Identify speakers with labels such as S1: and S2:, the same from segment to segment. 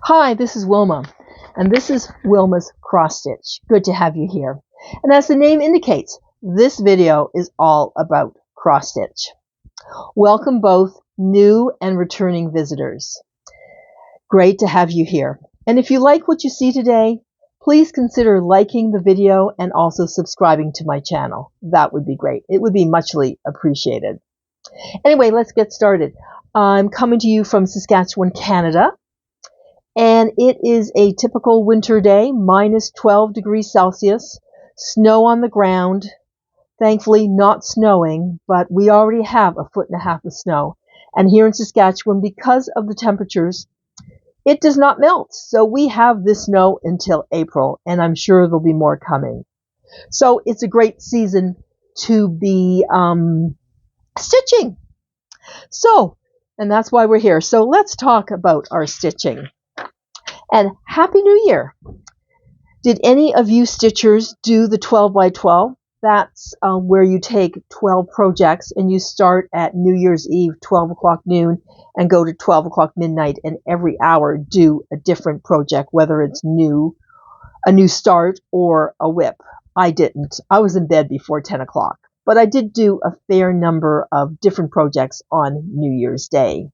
S1: Hi, this is Wilma, and this is Wilma's Cross Stitch. Good to have you here. And as the name indicates, this video is all about cross stitch. Welcome both new and returning visitors. Great to have you here. And if you like what you see today, please consider liking the video and also subscribing to my channel. That would be great. It would be muchly appreciated. Anyway, let's get started. I'm coming to you from Saskatchewan, Canada. And it is a typical winter day, minus 12 degrees Celsius, snow on the ground. Thankfully not snowing, but we already have 1.5 feet of snow. And here in Saskatchewan, because of the temperatures, it does not melt. So we have this snow until April, and I'm sure there'll be more coming. So it's a great season to be stitching. And that's why we're here. So let's talk about our stitching. And Happy New Year! Did any of you stitchers do the 12 by 12? That's where you take 12 projects and you start at New Year's Eve, 12 o'clock noon, and go to 12 o'clock midnight, and every hour do a different project, whether it's a new start or a whip. I didn't. I was in bed before 10 o'clock, but I did do a fair number of different projects on New Year's Day.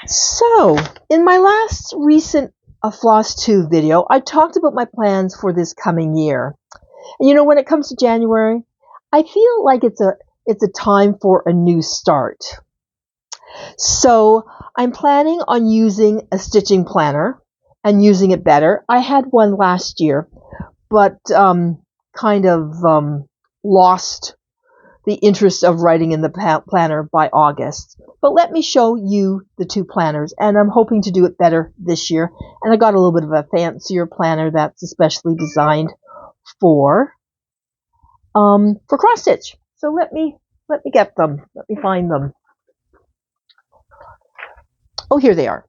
S1: So, in my last recent Flosstube video, I talked about my plans for this coming year. And you know, when it comes to January, I feel like it's a time for a new start. So, I'm planning on using a stitching planner and using it better. I had one last year, but kind of lost the interest of writing in the planner by August. But let me show you the two planners, and I'm hoping to do it better this year. And I got a little bit of a fancier planner that's especially designed for cross stitch. So let me get them. Let me find them. Oh, here they are.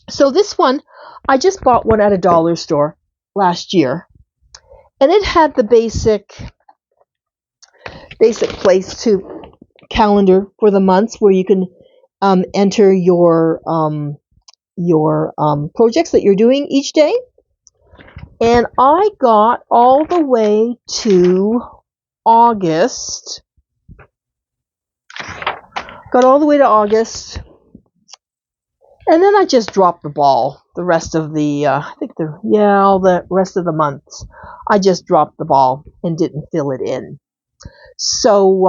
S1: So this one, I just bought one at a dollar store last year, and it had the basic place to calendar for the months where you can enter your projects that you're doing each day. And I got all the way to August. And then I just dropped the ball. The rest of the all the rest of the months, I just dropped the ball and didn't fill it in. So,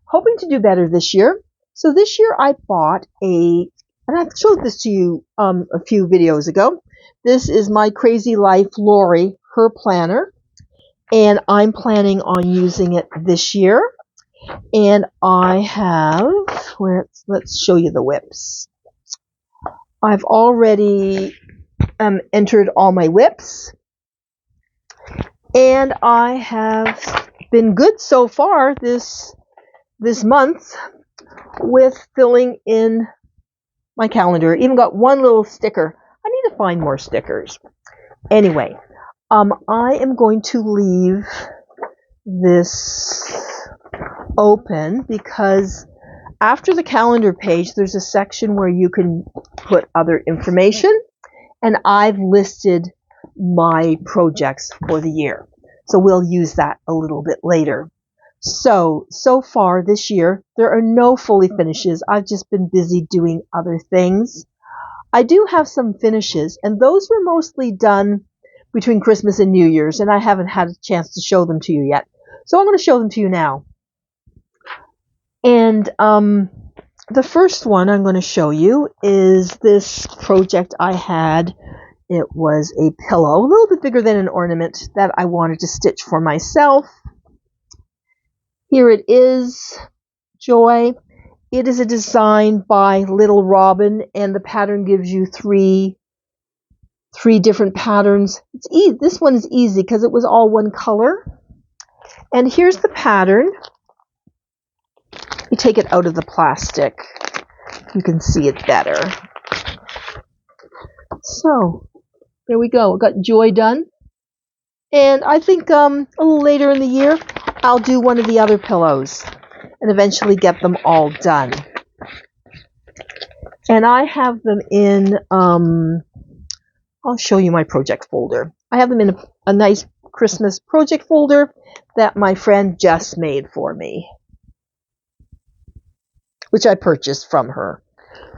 S1: hoping to do better this year. So this year I bought and I showed this to you a few videos ago. This is my Crazy Life Lori, her planner, and I'm planning on using it this year. And I have, let's show you the whips. I've already entered all my whips, and I have been good so far this month with filling in my calendar. Even got one little sticker. I need to find more stickers. Anyway, I am going to leave this open because after the calendar page, there's a section where you can put other information, and I've listed my projects for the year. So we'll use that a little bit later. So far this year, there are no fully finishes. I've just been busy doing other things. I do have some finishes, and those were mostly done between Christmas and New Year's, and I haven't had a chance to show them to you yet. So I'm going to show them to you now. And the first one I'm going to show you is this project I had. It was a pillow, a little bit bigger than an ornament, that I wanted to stitch for myself. Here it is, Joy. It is a design by Little Robin, and the pattern gives you three different patterns. It's easy. This one is easy because it was all one color. And here's the pattern. You take it out of the plastic. You can see it better. So there we go. I got Joy done. And I think a little later in the year, I'll do one of the other pillows and eventually get them all done. And I have them in, I'll show you my project folder. I have them in a nice Christmas project folder that my friend Jess made for me, which I purchased from her.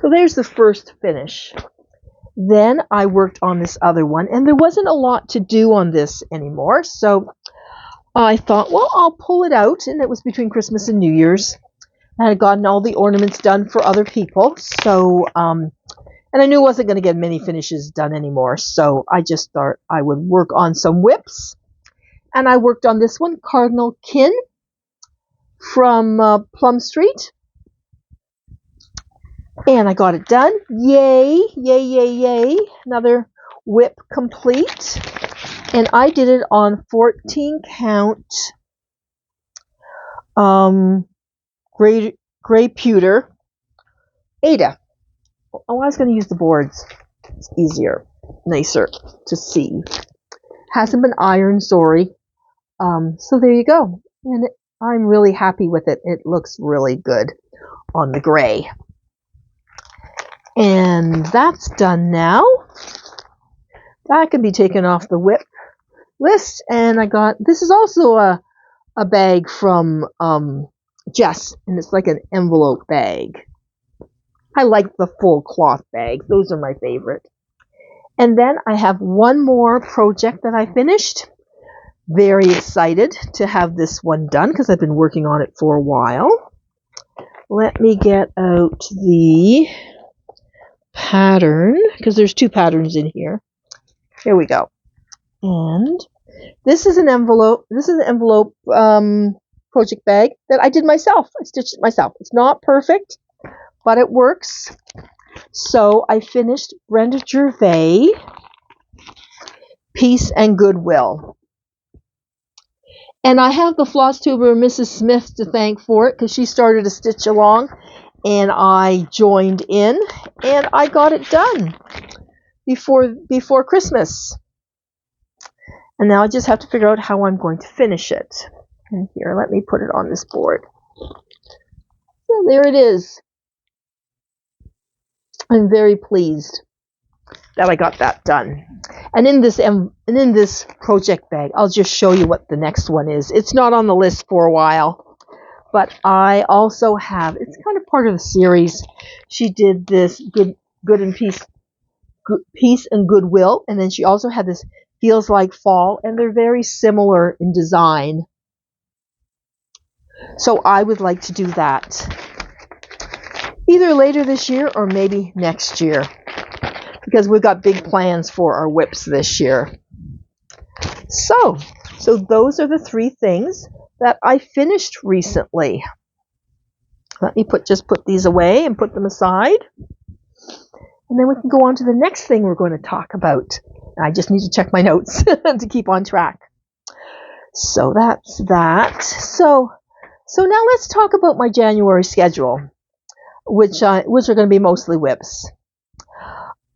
S1: So there's the first finish. Then I worked on this other one, and there wasn't a lot to do on this anymore, so I thought, well, I'll pull it out, and it was between Christmas and New Year's. I had gotten all the ornaments done for other people, so, and I knew I wasn't going to get many finishes done anymore, so I just thought I would work on some whips, and I worked on this one, Cardinal Kin, from Plum Street. And I got it done. Yay, yay, yay, yay. Another whip complete. And I did it on 14 count gray pewter Ada. Oh, I was going to use the boards. It's easier, nicer to see. Hasn't been ironed, sorry. So there you go. And I'm really happy with it. It looks really good on the gray. And that's done now. That can be taken off the whip list. And I got, this is also a bag from Jess, and it's like an envelope bag. I like the full cloth bags. Those are my favorite. And then I have one more project that I finished. Very excited to have this one done because I've been working on it for a while. Let me get out the pattern, because there's two patterns in here. Here we go. And this is an envelope. This is an envelope project bag that I did myself. I stitched it myself. It's not perfect, but it works. So I finished Brenda Gervais, Peace and Goodwill. And I have the Flosstuber Mrs. Smith to thank for it, because she started to stitch along and I joined in, and I got it done before Christmas. And now I just have to figure out how I'm going to finish it. And here, let me put it on this board. So there it is. I'm very pleased that I got that done. And in this project bag, I'll just show you what the next one is. It's not on the list for a while, but I also have, it's kind of part of the series. She did this good and peace and goodwill, and then she also had this Feels Like Fall, and they're very similar in design. So I would like to do that either later this year or maybe next year, because we've got big plans for our whips this year. So those are the three things that I finished recently. Let me just put these away and put them aside. And then we can go on to the next thing we're going to talk about. I just need to check my notes to keep on track. So that's that. So now let's talk about my January schedule, which are going to be mostly whips.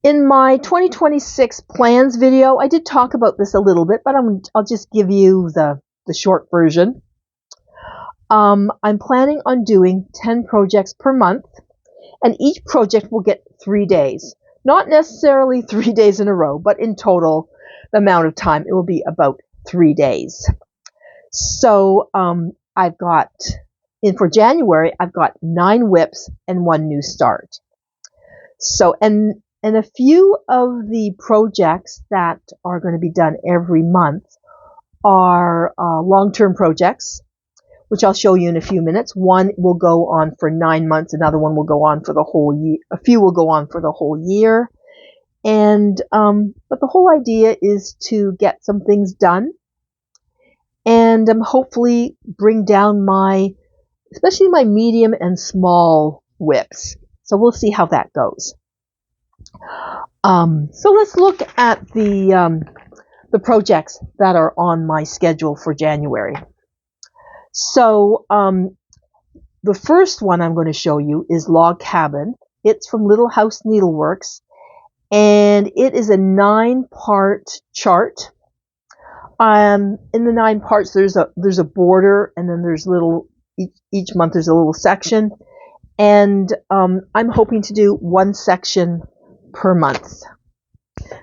S1: In my 2026 plans video, I did talk about this a little bit, but I'll just give you the short version. I'm planning on doing 10 projects per month, and each project will get 3 days. Not necessarily 3 days in a row, but in total, the amount of time, it will be about 3 days. So I've got, for January, I've got 9 whips and 1 new start. So, and a few of the projects that are going to be done every month are long-term projects, which I'll show you in a few minutes. One will go on for 9 months. Another one will go on for the whole year. A few will go on for the whole year. And, but the whole idea is to get some things done and hopefully bring down especially my medium and small whips. So we'll see how that goes. So let's look at the projects that are on my schedule for January. So the first one I'm going to show you is Log Cabin. It's from Little House Needleworks, and it is a 9-part chart. In the 9 parts, there's a border, and then there's each month there's a little section, And I'm hoping to do one section per month.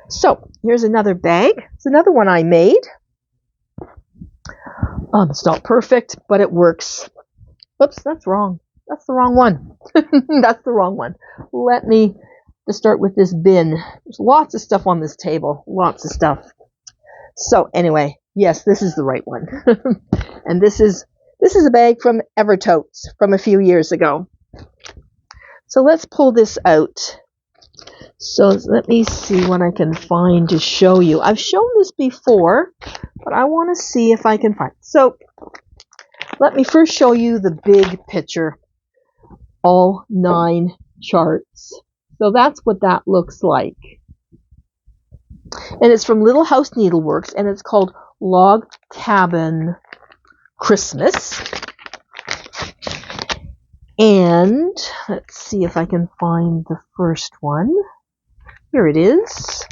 S1: So here's another bag. It's another one I made. It's not perfect, but it works. Oops, that's wrong. That's the wrong one. That's the wrong one. Let me just start with this bin. There's lots of stuff on this table. Lots of stuff. So anyway, yes, this is the right one. And this is a bag from Evertotes from a few years ago. So let's pull this out. So let me see what I can find to show you. I've shown this before, but I want to see if I can find it. So let me first show you the big picture, all 9 charts. So that's what that looks like. And it's from Little House Needleworks, and it's called Log Cabin Christmas. And let's see if I can find the first one. Here it is.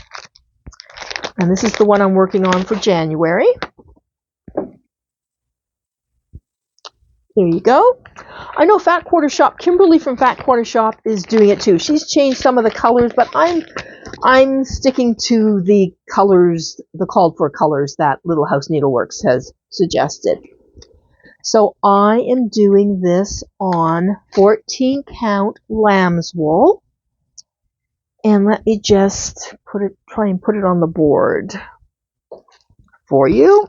S1: And this is the one I'm working on for January. There you go. I know Fat Quarter Shop, Kimberly from Fat Quarter Shop is doing it too. She's changed some of the colors, but I'm sticking to the colors, the called for colors that Little House Needleworks has suggested. So I am doing this on 14 count lamb's wool. And let me just try and put it on the board for you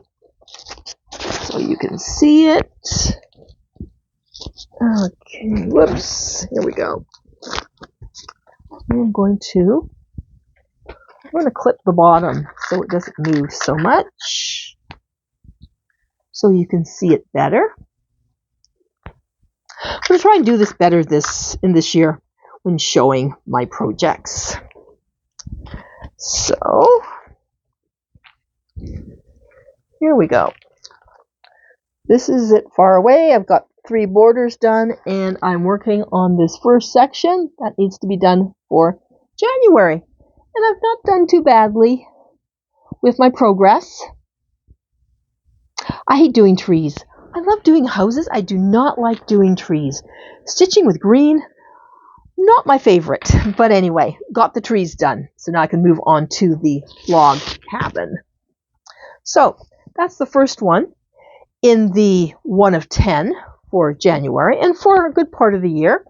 S1: so you can see it. Okay, whoops, here we go. I'm going to clip the bottom so it doesn't move so much, so you can see it better. I'm going to try and do this better this year when showing my projects. So here we go. This is it far away. I've got 3 borders done, and I'm working on this first section that needs to be done for January. And I've not done too badly with my progress. I hate doing trees. I love doing houses. I do not like doing trees. Stitching with green, not my favorite. But anyway, got the trees done. So now I can move on to the log cabin. So that's the first one in the 1 of 10 for January and for a good part of the year.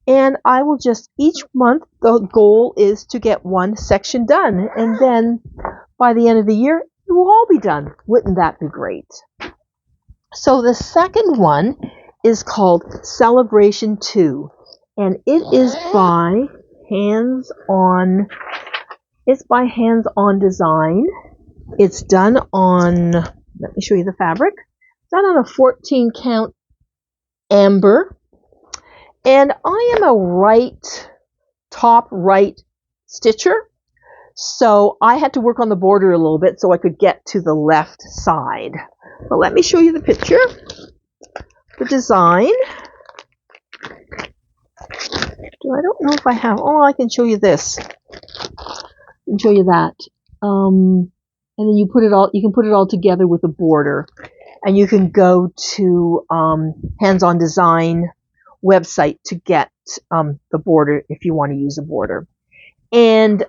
S1: And I will just, each month, the goal is to get 1 section done. And then by the end of the year, it will all be done. Wouldn't that be great? So the second one is called Celebration 2. And it is by Hands-On. It's by Hands-On Design. It's done on, let me show you the fabric. It's done on a 14 count amber. And I am a top right stitcher, so I had to work on the border a little bit so I could get to the left side. But let me show you the picture, the design. I don't know if I have, I can show you this. I can show you that. And then you can put it all together with a border. And you can go to Hands-On Design website to get the border if you want to use a border. And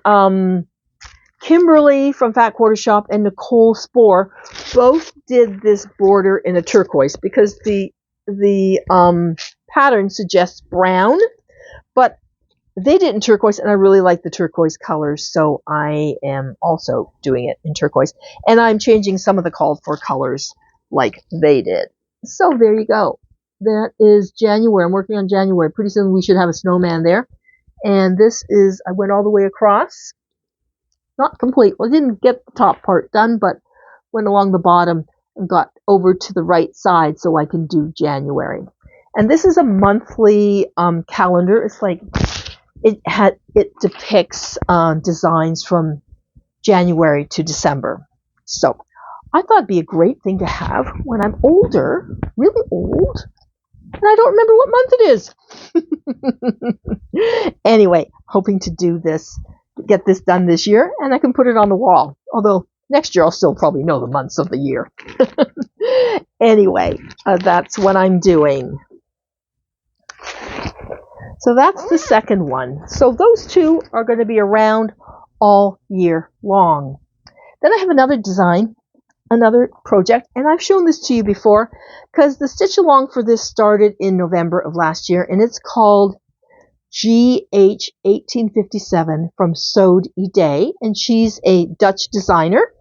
S1: Kimberly from Fat Quarter Shop and Nicole Spohr both did this border in a turquoise because the pattern suggests brown, but they did it in turquoise, and I really like the turquoise colors, so I am also doing it in turquoise. And I'm changing some of the called for colors like they did. So there you go. That is January. I'm working on January. Pretty soon we should have a snowman there. And this is, I went all the way across. Not complete. Well, I didn't get the top part done, but went along the bottom and got over to the right side so I can do January. And this is a monthly calendar. It's like, it depicts designs from January to December. So I thought it'd be a great thing to have when I'm older, really old, and I don't remember what month it is. Anyway, hoping to do this, get this done this year, and I can put it on the wall. Although next year I'll still probably know the months of the year. Anyway, that's what I'm doing. So that's the second one. So those two are going to be around all year long. Then I have another design, another project, and I've shown this to you before because the stitch along for this started in November of last year, and it's called GH1857 from Soed Idee, and she's a Dutch designer,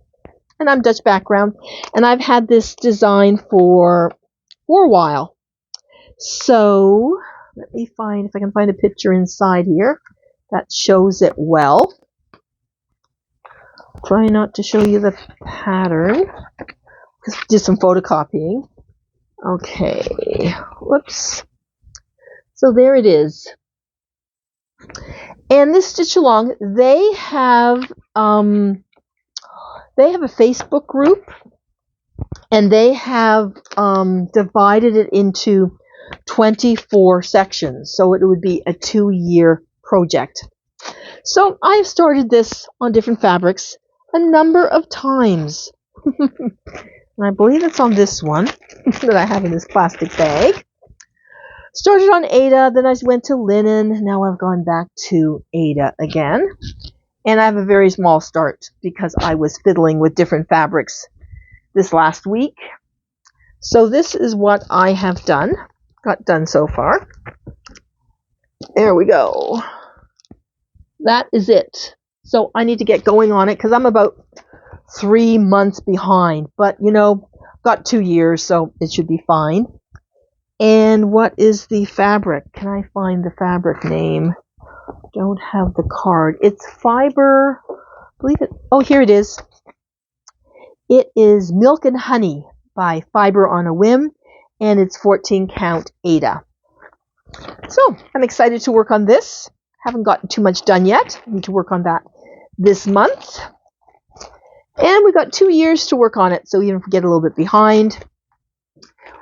S1: and I'm Dutch background, and I've had this design for a while. So let me find, if I can find a picture inside here that shows it well. Try not to show you the pattern, because I did some photocopying. Okay, whoops. So there it is. And this stitch along, they have a Facebook group, and they have divided it into 24 sections, so it would be a 2-year project. So I've started this on different fabrics a number of times. And I believe it's on this one that I have in this plastic bag. Started on Ada, then I went to linen, now I've gone back to Ada again. And I have a very small start because I was fiddling with different fabrics this last week. So this is what I have got done so far. There we go. That is it. So I need to get going on it because I'm about 3 months behind. But, you know, got 2 years, so it should be fine. And what is the fabric? Can I find the fabric name? Don't have the card. It's fiber. I believe it. Oh, here it is. It is Milk and Honey by Fiber on a Whim, and it's 14 count Ada. So I'm excited to work on this. Haven't gotten too much done yet. I need to work on that this month. And we've got 2 years to work on it, so even if we get a little bit behind,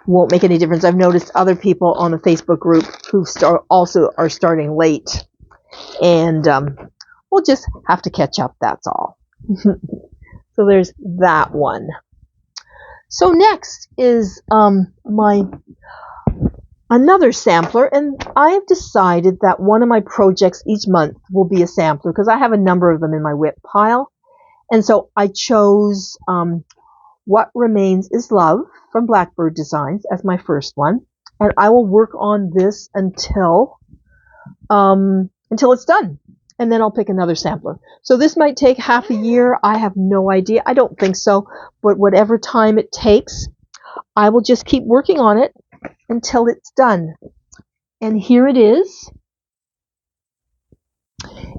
S1: won't make any difference. I've noticed other people on the Facebook group who also are starting late, and we'll just have to catch up, that's all. So there's that one. So next is another sampler, and I've decided that one of my projects each month will be a sampler because I have a number of them in my WIP pile. And so I chose What Remains is Love from Blackbird Designs as my first one, and I will work on this until it's done, and then I'll pick another sampler. So this might take half a year. I have no idea. I don't think so, but whatever time it takes, I will just keep working on it until it's done. And here it is.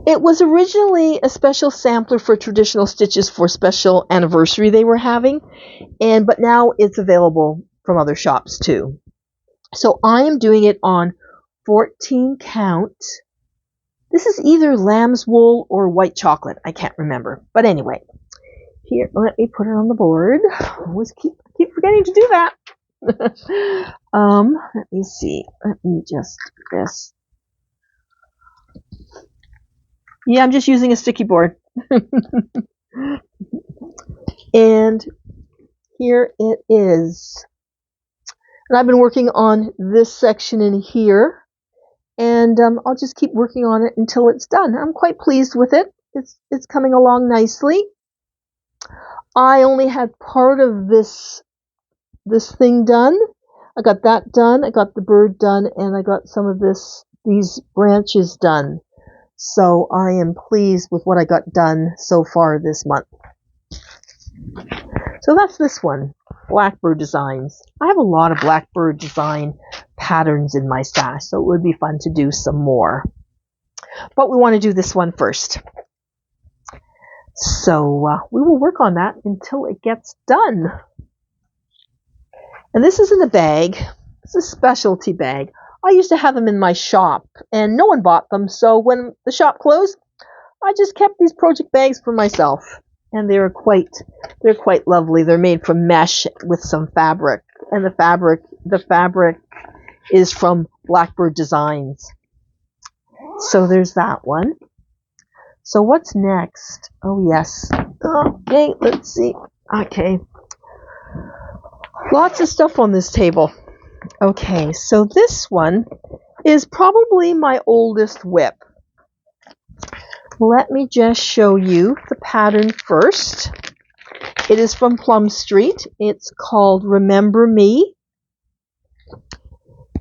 S1: It was originally a special sampler for traditional stitches for special anniversary they were having, but now it's available from other shops too. So I am doing it on 14 count. This is either lamb's wool or white chocolate. I can't remember. But anyway, here, let me put it on the board. I always keep forgetting to do that. Let me see. Let me just do this. Yeah, I'm just using a sticky board. And here it is. And I've been working on this section in here. And I'll just keep working on it until it's done. I'm quite pleased with it. It's coming along nicely. I only had part of this thing done. I got that done. I got the bird done, and I got some of these branches done. So I am pleased with what I got done so far this month. So that's this one, Blackbird Designs. I have a lot of Blackbird design patterns in my stash, so it would be fun to do some more. But we want to do this one first. So we will work on that until it gets done. And this is in a bag. It's a specialty bag. I used to have them in my shop, and no one bought them, so when the shop closed, I just kept these project bags for myself. And they're quite lovely. They're made from mesh with some fabric, and the fabric is from Blackbird Designs. So there's that one. So what's next? Oh yes. Okay, let's see. Okay. Lots of stuff on this table. Okay, so this one is probably my oldest whip. Let me just show you the pattern first. It is from Plum Street. It's called Remember Me.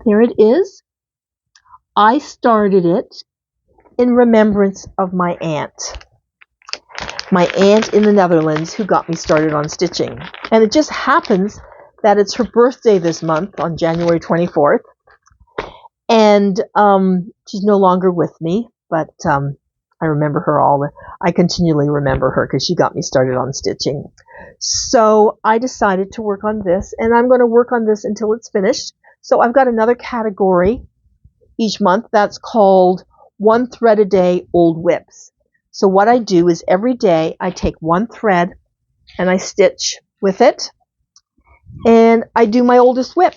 S1: Here it is. I started it in remembrance of my aunt. My aunt in the Netherlands who got me started on stitching. And it just happens that it's her birthday this month on January 24th. And she's no longer with me, but I remember her I continually remember her because she got me started on stitching. So I decided to work on this, and I'm going to work on this until it's finished. So I've got another category each month that's called One Thread a Day Old Whips. So what I do is every day I take one thread and I stitch with it, and I do my oldest whip.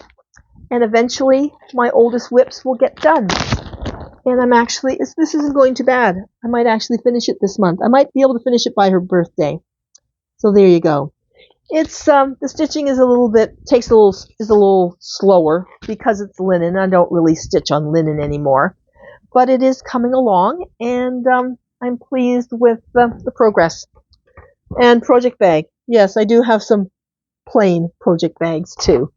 S1: And eventually my oldest whips will get done. And this isn't going too bad. I might actually finish it this month. I might be able to finish it by her birthday. So there you go. It's the stitching is is a little slower because it's linen. I don't really stitch on linen anymore, but it is coming along, and I'm pleased with the progress. And project bag. Yes, I do have some plain project bags too.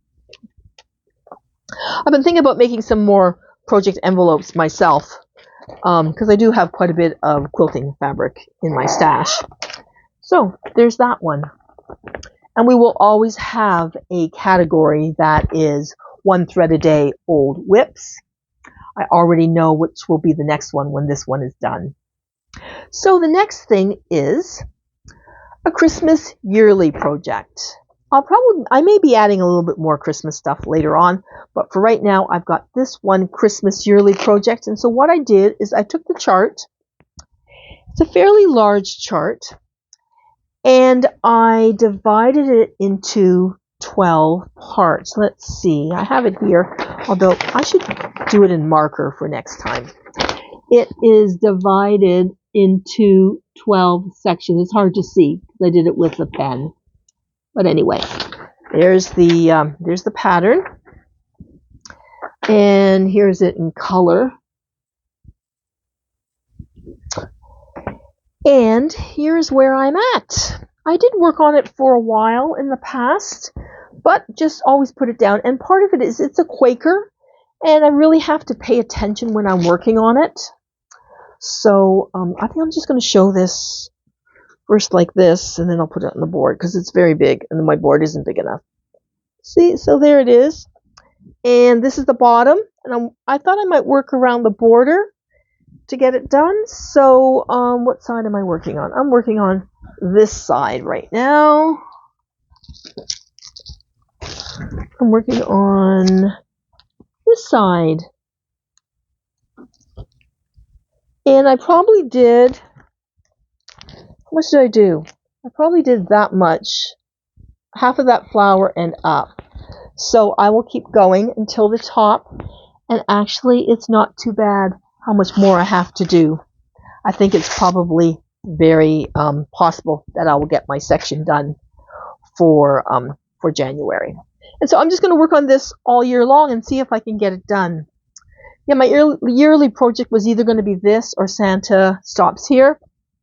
S1: I've been thinking about making some more project envelopes myself, because I do have quite a bit of quilting fabric in my stash. So there's that one. And we will always have a category that is One Thread a Day Old Whips. I already know which will be the next one when this one is done. So the next thing is a Christmas yearly project. I may be adding a little bit more Christmas stuff later on, but for right now I've got this one Christmas yearly project. And so what I did is I took the chart. It's a fairly large chart, and I divided it into 12 parts. Let's see, I have it here, although I should do it in marker for next time. It is divided into 12 sections. It's hard to see because I did it with a pen. But anyway, there's the pattern, and here's it in color. And here's where I'm at. I did work on it for a while in the past, but just always put it down. And part of it is it's a Quaker, and I really have to pay attention when I'm working on it. So I think I'm just going to show this first like this, and then I'll put it on the board because it's very big and my board isn't big enough. See, so there it is. And this is the bottom, and I thought I might work around the border to get it done. So what side am I working on? I'm working on this side right now. I'm working on this side. And I probably did, how much did I do? I probably did that much, half of that flower and up. So I will keep going until the top, and actually it's not too bad how much more I have to do. I think it's probably very possible that I will get my section done for January. And so I'm just going to work on this all year long and see if I can get it done. Yeah, my yearly project was either going to be this or Santa Stops Here.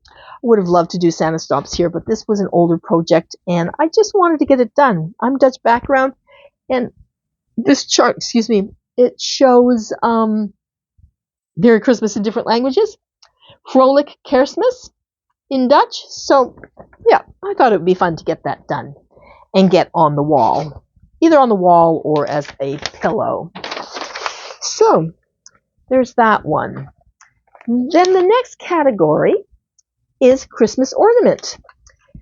S1: I would have loved to do Santa Stops Here, but this was an older project, and I just wanted to get it done. I'm Dutch background, and this chart, it shows Merry Christmas in different languages, Vrolijk Kerstmis in Dutch. So, yeah, I thought it would be fun to get that done and get on the wall, either on the wall or as a pillow. So, there's that one. Then the next category is Christmas ornament.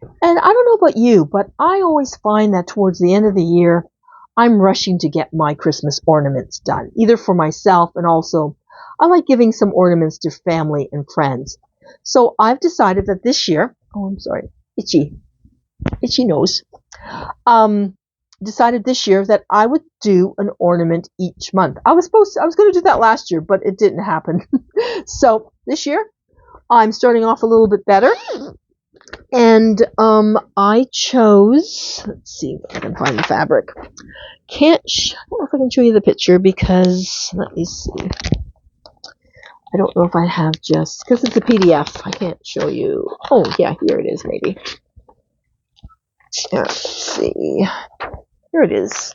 S1: And I don't know about you, but I always find that towards the end of the year, I'm rushing to get my Christmas ornaments done, either for myself, and also I like giving some ornaments to family and friends. So I've decided that this year, itchy nose, decided this year that I would do an ornament each month. I was going to do that last year, but it didn't happen. So this year, I'm starting off a little bit better. And I chose, let's see if I can find the fabric. I don't know if I can show you the picture because, let me see. I don't know if I have just, because it's a PDF, I can't show you. Oh, yeah, here it is, maybe. Let's see. Here it is.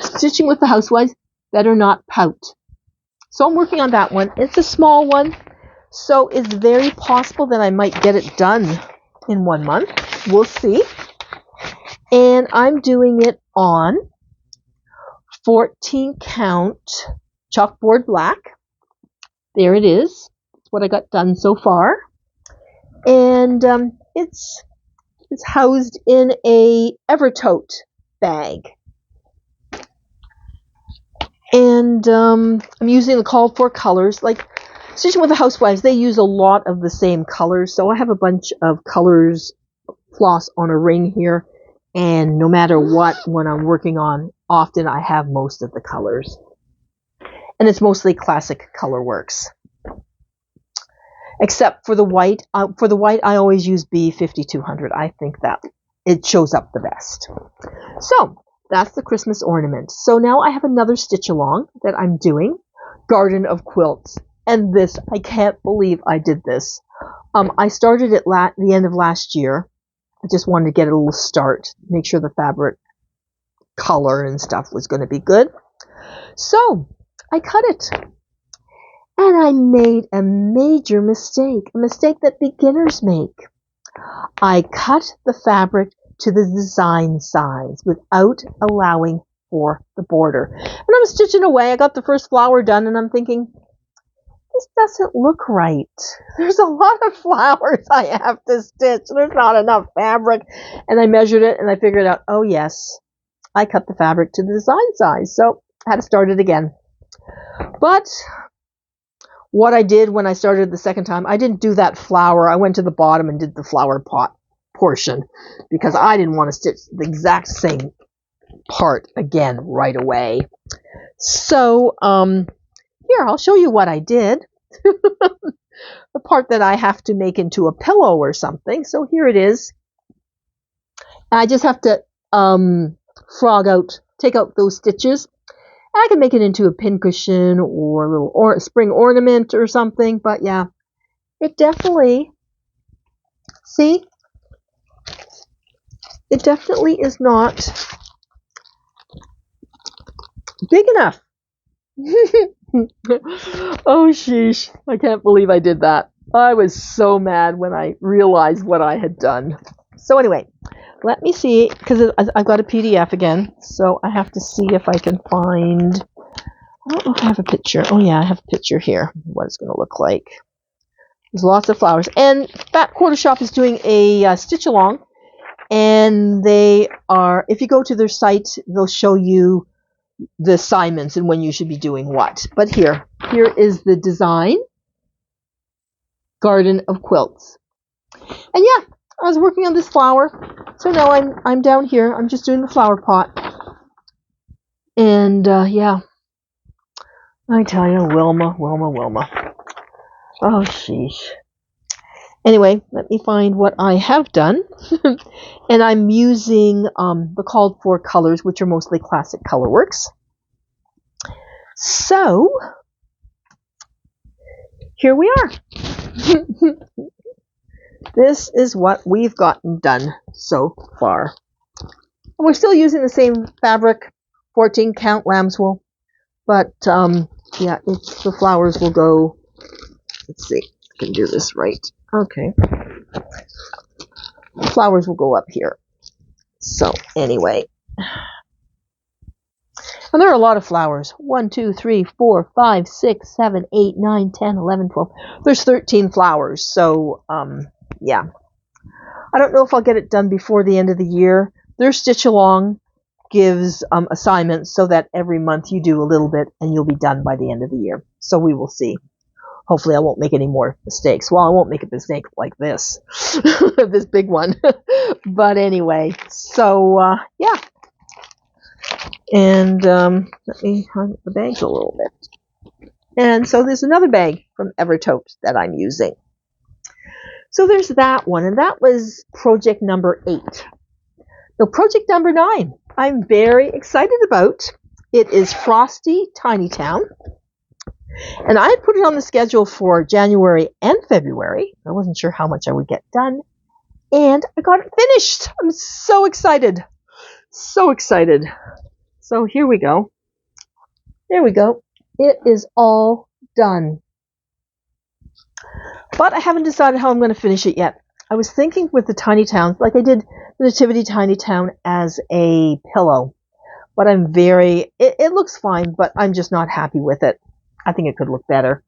S1: Stitching with the Housewives, Better Not Pout. So I'm working on that one. It's a small one, so it's very possible that I might get it done in 1 month. We'll see. And I'm doing it on 14 count chalkboard black. There it is. That's what I got done so far. And it's housed in a Evertote bag. And I'm using the called for colors. Like Stitching with the Housewives, they use a lot of the same colors. So I have a bunch of colors floss on a ring here. And no matter what, when I'm working on, often I have most of the colors. And it's mostly classic Colorworks. Except for the white. For the white, I always use B5200. I think that it shows up the best. So that's the Christmas ornament. So now I have another stitch along that I'm doing, Garden of Quilts. And this, I can't believe I did this. I started it the end of last year. I just wanted to get a little start, make sure the fabric color and stuff was going to be good. So I cut it. And I made a major mistake, a mistake that beginners make. I cut the fabric to the design size without allowing for the border. And I was stitching away. I got the first flower done, and I'm thinking, this doesn't look right. There's a lot of flowers I have to stitch. There's not enough fabric. And I measured it, and I figured out, oh, yes, I cut the fabric to the design size. So I had to start it again. But what I did when I started the second time, I didn't do that flower. I went to the bottom and did the flower pot portion because I didn't want to stitch the exact same part again right away. So here, I'll show you what I did. The part that I have to make into a pillow or something. So here it is. I just have to take out those stitches. I can make it into a pincushion or a little spring ornament or something. But yeah, it definitely, see, it definitely is not big enough. Oh, sheesh. I can't believe I did that. I was so mad when I realized what I had done. So anyway, let me see, because I've got a PDF again, so I have to see if I can find, I don't know if I have a picture. Oh yeah, I have a picture here, what it's going to look like. There's lots of flowers. And Fat Quarter Shop is doing a stitch along, and they are, if you go to their site, they'll show you the assignments and when you should be doing what. But here is the design, Garden of Quilts. And yeah, I was working on this flower, so now I'm down here. I'm just doing the flower pot. And yeah, I tell you, Wilma. Oh, sheesh. Anyway, let me find what I have done. And I'm using the called for colors, which are mostly classic Colorworks. So here we are. This is what we've gotten done so far. And we're still using the same fabric, 14 count lamb's wool, but yeah, the flowers will go. Let's see, I can do this right. Okay, flowers will go up here. So anyway, and there are a lot of flowers. 1, 2, 3, 4, 5, 6, 7, 8, 9, 10, 11, 12. There's 13 flowers. So yeah, I don't know if I'll get it done before the end of the year. Their stitch along gives assignments so that every month you do a little bit and you'll be done by the end of the year. So we will see. Hopefully I won't make any more mistakes. Well, I won't make a mistake like this, this big one. But anyway, so yeah. And let me hang the bags a little bit. And so there's another bag from Evertote that I'm using. So there's that one, and that was project number 8. So project number 9, I'm very excited about. It is Frosty Tiny Town. And I put it on the schedule for January and February. I wasn't sure how much I would get done. And I got it finished. I'm so excited. So excited. So here we go. There we go. It is all done. But I haven't decided how I'm going to finish it yet. I was thinking with the Tiny Town, like I did the Nativity Tiny Town as a pillow. But it looks fine, but I'm just not happy with it. I think it could look better.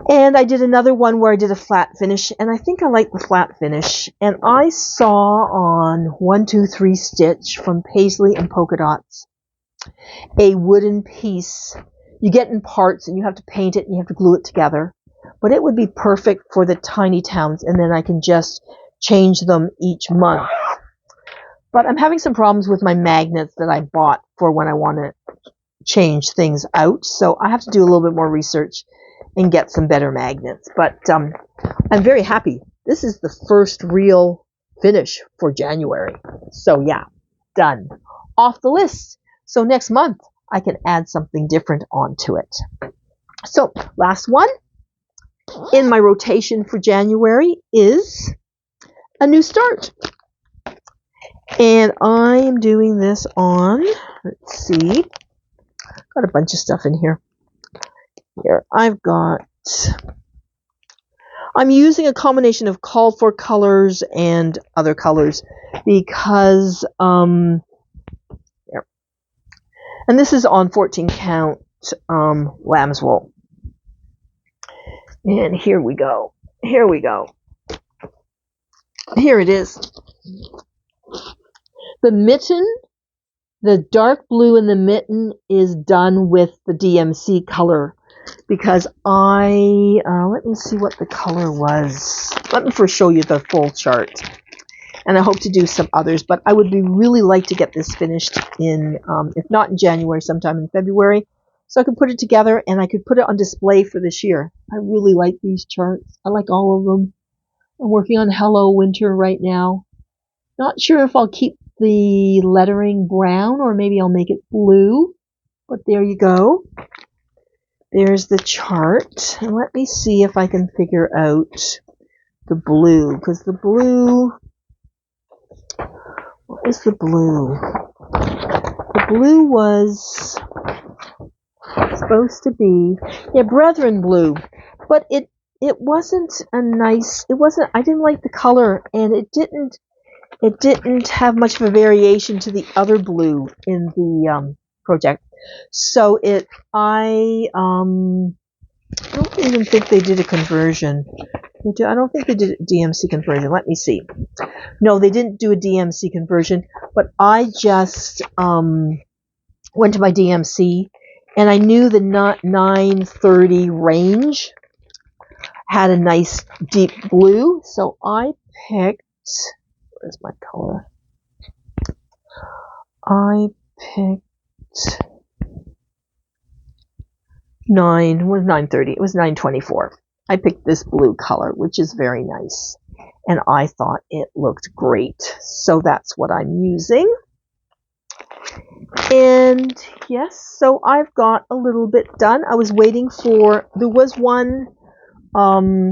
S1: And I did another one where I did a flat finish, and I think I like the flat finish. And I saw on 123 Stitch from Paisley and Polka Dots a wooden piece. You get in parts, and you have to paint it, and you have to glue it together. But it would be perfect for the tiny towns, and then I can just change them each month. But I'm having some problems with my magnets that I bought for when I want to change things out. So I have to do a little bit more research and get some better magnets. But I'm very happy. This is the first real finish for January. So yeah, done. Off the list. So next month I can add something different onto it. So last one in my rotation for January is a new start. And I am doing this on, let's see, got a bunch of stuff in here. Here, I'm using a combination of called for colors and other colors because, and this is on 14 count lamb's wool. And here we go. Here we go. Here it is. The mitten, the dark blue in the mitten is done with the DMC color because let me see what the color was. Let me first show you the full chart. And I hope to do some others, but I would really like to get this finished in, if not in January, sometime in February. So I could put it together and I could put it on display for this year. I really like these charts. I like all of them. I'm working on Hello Winter right now. Not sure if I'll keep the lettering brown or maybe I'll make it blue. But there you go. There's the chart. And let me see if I can figure out the blue. Because the blue... What was the blue? The blue was supposed to be, Brethren blue, but it wasn't a nice, I didn't like the color, and it didn't have much of a variation to the other blue in the project. So I don't even think they did a conversion. I don't think they did a DMC conversion. Let me see. No, they didn't do a DMC conversion, but I just went to my DMC, and I knew the 930 range had a nice deep blue, so I picked, where's my color? I picked 930. It was 924. I picked this blue color, which is very nice, and I thought it looked great. So that's what I'm using. And yes, so I've got a little bit done. I was waiting for, there was one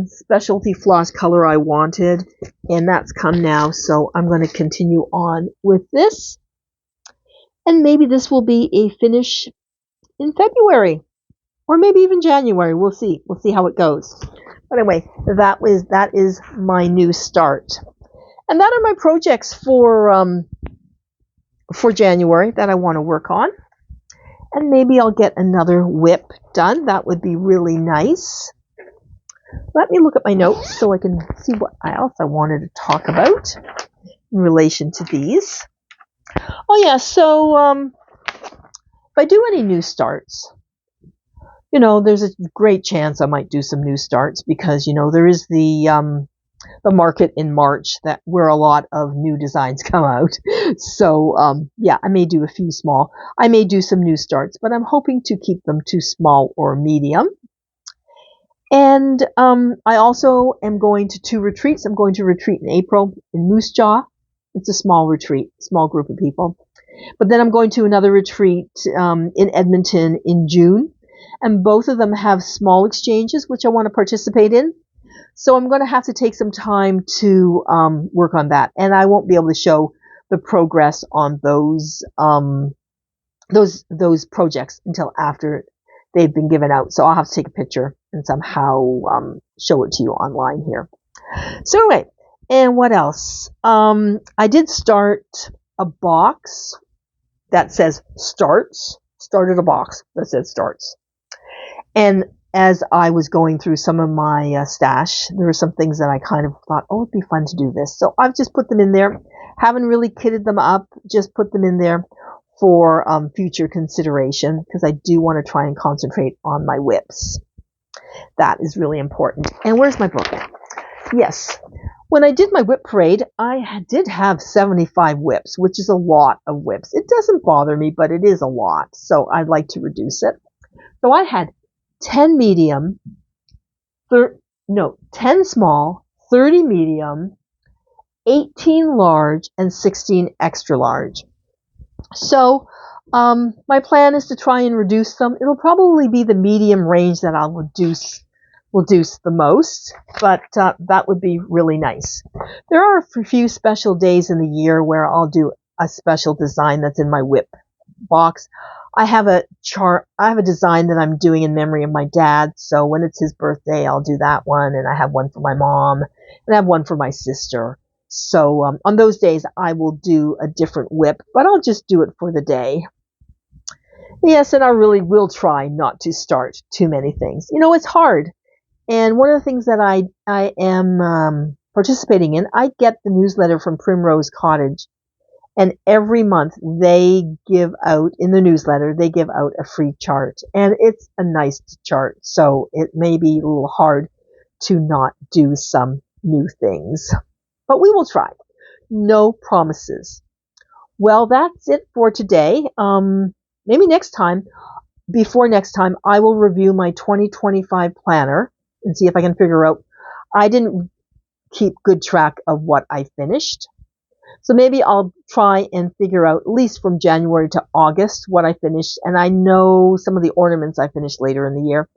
S1: specialty floss color I wanted, and that's come now, so I'm going to continue on with this. And maybe this will be a finish in February. Or maybe even January. We'll see. We'll see how it goes. But anyway, that is my new start. And that are my projects for January that I want to work on. And maybe I'll get another whip done. That would be really nice. Let me look at my notes so I can see what else I wanted to talk about in relation to these. Oh yeah, so if I do any new starts, there's a great chance I might do some new starts because, there is the market in March where a lot of new designs come out. So, yeah, I may do a few small. I may do some new starts, but I'm hoping to keep them to small or medium. And And I also am going to 2 retreats. I'm going to retreat in April in Moose Jaw. It's a small retreat, small group of people. But then I'm going to another retreat in Edmonton in June. And both of them have small exchanges, which I want to participate in. So I'm going to have to take some time to work on that. And I won't be able to show the progress on those projects until after they've been given out. So I'll have to take a picture and somehow show it to you online here. So anyway, and what else? I did start a box that says starts. Started a box that says starts. And as I was going through some of my stash, there were some things that I kind of thought, oh, it'd be fun to do this. So I've just put them in there. Haven't really kitted them up, just put them in there for future consideration, because I do want to try and concentrate on my whips. That is really important. And where's my book? Yes. When I did my whip parade, I did have 75 whips, which is a lot of whips. It doesn't bother me, but it is a lot. So I'd like to reduce it. So I had 10 medium, 10 small, 30 medium, 18 large, and 16 extra large. So my plan is to try and reduce them. It'll probably be the medium range that I'll reduce the most, but that would be really nice. There are a few special days in the year where I'll do a special design that's in my whip box. I have a design that I'm doing in memory of my dad, so when it's his birthday, I'll do that one, and I have one for my mom, and I have one for my sister. So on those days, I will do a different whip, but I'll just do it for the day. Yes, and I really will try not to start too many things. You know, it's hard. And one of the things that I am participating in, I get the newsletter from Primrose Cottage. And every month they give out, in the newsletter, they give out a free chart. And it's a nice chart, so it may be a little hard to not do some new things. But we will try. No promises. Well, that's it for today. Maybe before next time, I will review my 2025 planner and see if I can figure out. I didn't keep good track of what I finished. So maybe I'll try and figure out, at least from January to August, what I finished. And I know some of the ornaments I finished later in the year.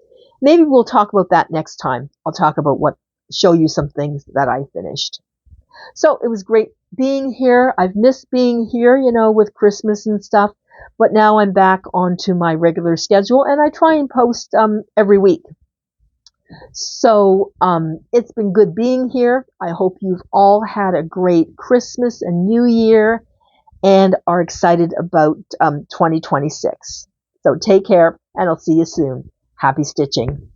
S1: Maybe we'll talk about that next time. I'll talk about show you some things that I finished. So it was great being here. I've missed being here, with Christmas and stuff. But now I'm back onto my regular schedule, and I try and post every week. So it's been good being here. I hope you've all had a great Christmas and New Year and are excited about 2026. So take care, and I'll see you soon. Happy stitching.